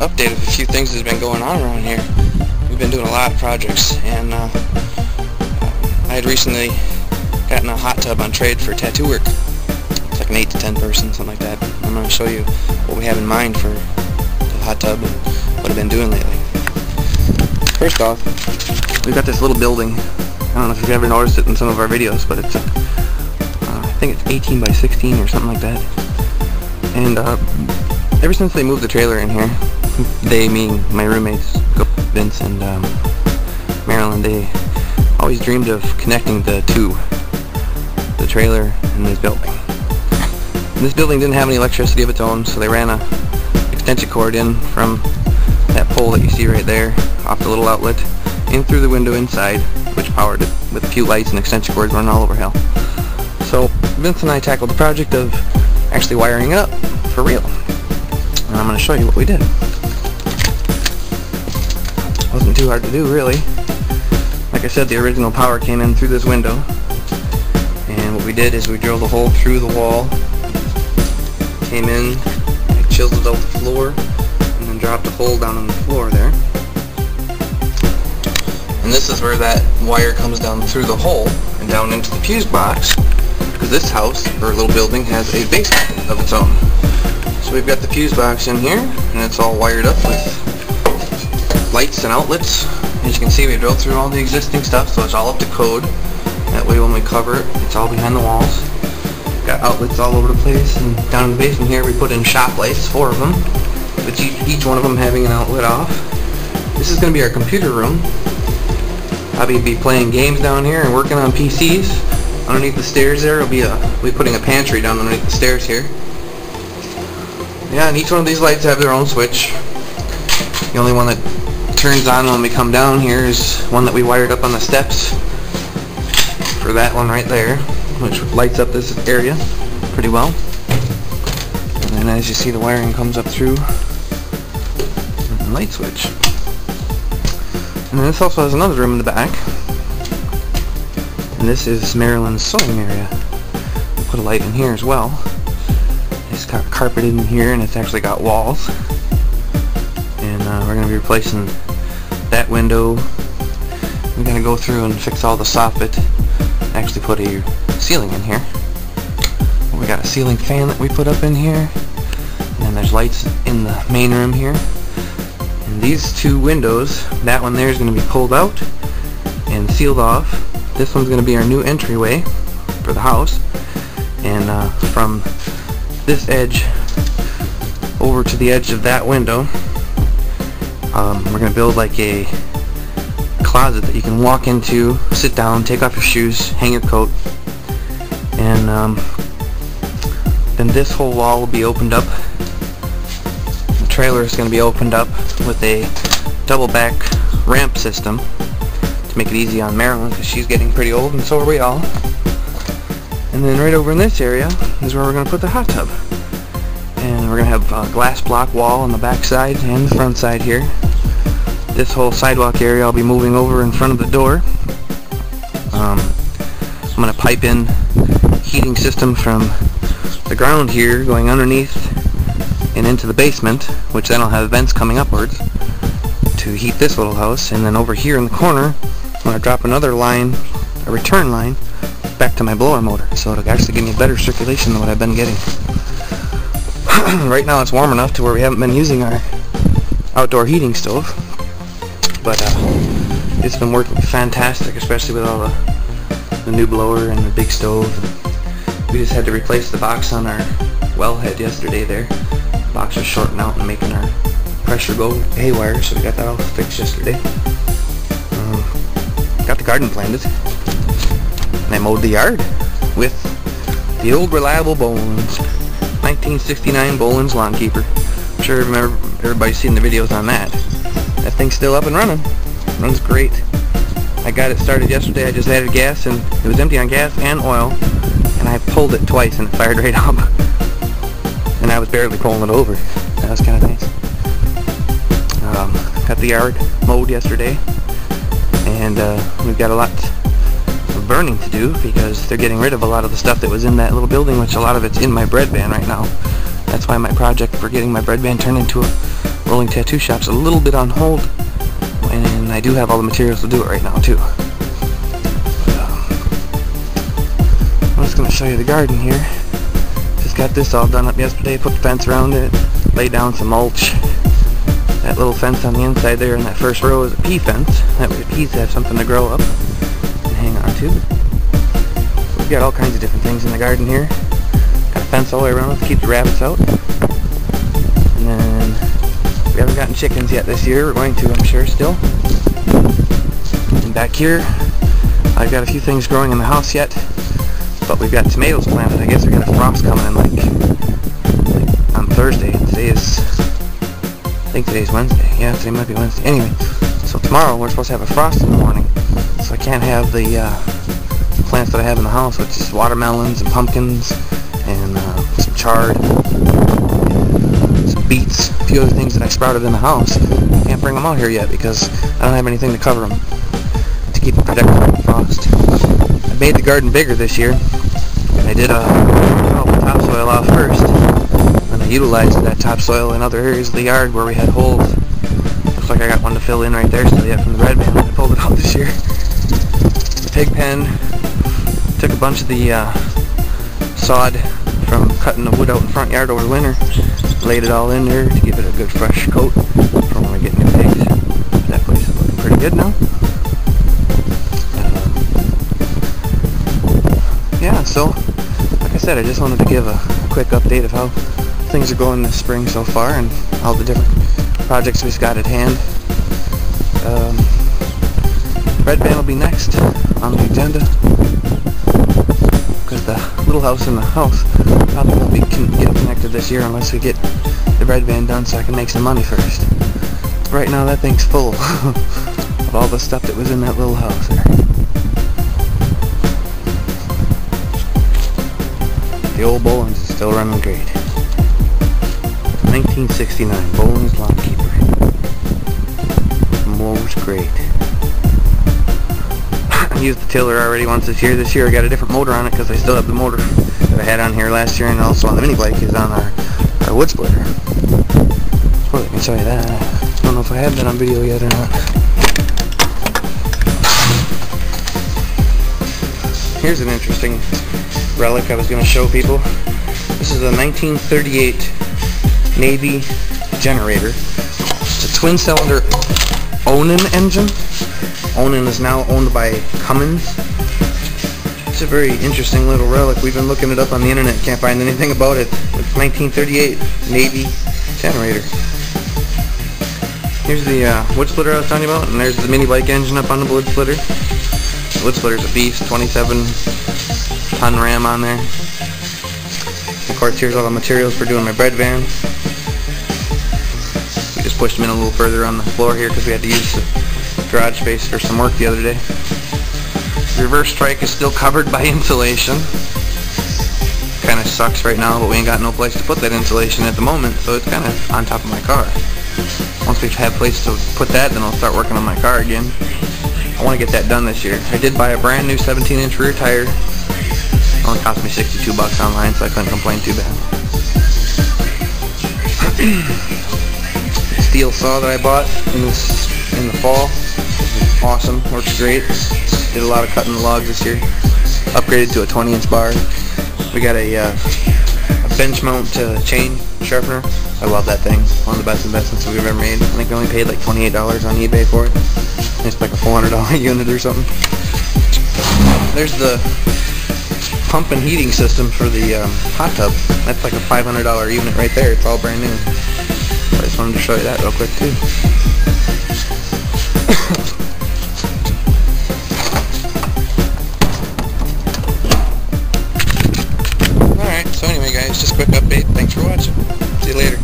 update of a few things that's been going on around here. We've been doing a lot of projects, and I had recently gotten a hot tub on trade for tattoo work. It's like an 8 to 10 person, something like that. I'm going to show you what we have in mind for the hot tub and what I've been doing lately. First off, we've got this little building. I don't know if you've ever noticed it in some of our videos, but it's I think it's 18 by 16 or something like that. And ever since they moved the trailer in here, they, meaning my roommates, Vince and Marilyn, they always dreamed of connecting the two, the trailer and this building. And this building didn't have any electricity of its own, so they ran a extension cord in from that pole that you see right there, off the little outlet, in through the window inside, which powered it with a few lights and extension cords running all over hell. So Vince and I tackled the project of actually wiring it up for real. And I'm going to show you what we did. Wasn't too hard to do, really. Like I said, the original power came in through this window, and what we did is we drilled a hole through the wall, came in, chiseled out the floor, and then dropped a hole down on the floor there. And this is where that wire comes down through the hole and down into the fuse box, because this house, or little building, has a basement of its own. So we've got the fuse box in here, and it's all wired up with lights and outlets. As you can see, we drilled through all the existing stuff, so it's all up to code. That way when we cover it, it's all behind the walls. Got outlets all over the place, and down in the basement here we put in shop lights, 4 of them, with each one of them having an outlet off. This is going to be our computer room. I'll be playing games down here and working on PCs. Underneath the stairs there, we'll be putting a pantry down underneath the stairs here. Yeah, and each one of these lights have their own switch. The only one that turns on when we come down here is one that we wired up on the steps for that one right there, which lights up this area pretty well. And then as you see, the wiring comes up through the light switch. And then this also has another room in the back, and this is Marilyn's sewing area. We'll put a light in here as well. It's got carpeted in here, and it's actually got walls. And we're going to be replacing that window. We're going to go through and fix all the soffit, actually put a ceiling in here. We got a ceiling fan that we put up in here, and then there's lights in the main room here. And these 2 windows, that one there is going to be pulled out and sealed off. This one's going to be our new entryway for the house. And from this edge over to the edge of that window, we're going to build like a closet that you can walk into, sit down, take off your shoes, hang your coat, and then this whole wall will be opened up. The trailer is going to be opened up with a double back ramp system to make it easy on Marilyn, because she's getting pretty old and so are we all. And then right over in this area is where we're going to put the hot tub. And we're going to have a glass block wall on the back side and the front side here. This whole sidewalk area I'll be moving over in front of the door. I'm going to pipe in heating system from the ground here going underneath and into the basement, which then I'll have vents coming upwards to heat this little house. And then over here in the corner I'm going to drop another line, a return line, back to my blower motor, so it'll actually give me better circulation than what I've been getting. Right now it's warm enough to where we haven't been using our outdoor heating stove, but it's been working fantastic, especially with all the new blower and the big stove. We just had to replace the box on our wellhead yesterday there. The box was shorting out and making our pressure go haywire, so we got that all fixed yesterday. Got the garden planted, and I mowed the yard with the old reliable Boland's 1969 Boland's lawn keeper. I'm sure everybody's seen the videos on that. That thing's still up and running. Runs great. I got it started yesterday. I just added gas, and it was empty on gas and oil, and I pulled it twice and it fired right up. And I was barely pulling it over. That was kind of nice. Got the yard mowed yesterday, and we've got a lot of burning to do because they're getting rid of a lot of the stuff that was in that little building, which a lot of it's in my bread van right now. That's why my project for getting my bread van turned into a rolling tattoo shop's a little bit on hold, and I do have all the materials to do it right now too. I'm just going to show you the garden here. Just got this all done up yesterday, put the fence around it, laid down some mulch. That little fence on the inside there in that first row is a pea fence. That way the peas have something to grow up and hang on to. So we've got all kinds of different things in the garden here. Got a fence all the way around to keep the rabbits out. And then we haven't gotten chickens yet this year. We're going to, I'm sure, still. And back here, I've got a few things growing in the house yet. But we've got tomatoes planted. I guess we got a frost coming in like on Thursday. Today is, I think today's Wednesday. Yeah, today might be Wednesday. Anyway, so tomorrow we're supposed to have a frost in the morning. So I can't have the plants that I have in the house, which is watermelons and pumpkins and some chard, and some beets, a few other things that I sprouted in the house. I can't bring them out here yet because I don't have anything to cover them to keep them protected from the frost. I made the garden bigger this year. I did all the topsoil off first, and I utilized that topsoil in other areas of the yard where we had holes. Looks like I got one to fill in right there still yet from the red band when I pulled it out this year. The pig pen, took a bunch of the sod from cutting the wood out in the front yard over the winter, laid it all in there to give it a good fresh coat for when we get new pigs. That place is looking pretty good now. Yeah, so like I said, I just wanted to give a quick update of how things are going this spring so far and all the different projects we've got at hand. Red band will be next on the agenda because the little house in the house probably won't be getting connected this year unless we get the red band done so I can make some money first. Right now that thing's full of all the stuff that was in that little house there. The old Boland's is still running great. 1969 Boland's Lawn Keeper. Mows great. I used the tiller already once this year. This year I got a different motor on it because I still have the motor that I had on here last year, and also on the mini bike is on our wood splitter. Well, I can show you that. I don't know if I have that on video yet or not. Here's an interesting relic I was going to show people. This is a 1938 Navy generator. It's a twin-cylinder Onan engine. Onan is now owned by Cummins. It's a very interesting little relic. We've been looking it up on the internet, can't find anything about it. It's 1938 Navy generator. Here's the wood splitter I was telling you about, and there's the mini bike engine up on the wood splitter. The wood splitter's a beast, 27-ton ram on there. Of course, here's all the materials for doing my bread van. We just pushed them in a little further on the floor here because we had to use the garage space for some work the other day. The reverse strike is still covered by insulation. Kind of sucks right now, but we ain't got no place to put that insulation at the moment, so it's kind of on top of my car. Once we have a place to put that, then I'll start working on my car again. I want to get that done this year. I did buy a brand new 17-inch rear tire. It only cost me $62 online, so I couldn't complain too bad. Steel saw that I bought in the fall. Awesome, works great. Did a lot of cutting the logs this year. Upgraded to a 20-inch bar. We got a bench mount chain sharpener. I love that thing. One of the best investments we've ever made. I think we only paid like $28 on eBay for it. It's like a $400 unit or something. There's the pump and heating system for the hot tub. That's like a $500 unit right there. It's all brand new. So I just wanted to show you that real quick too. Alright, so anyway guys, just a quick update. Thanks for watching. See you later.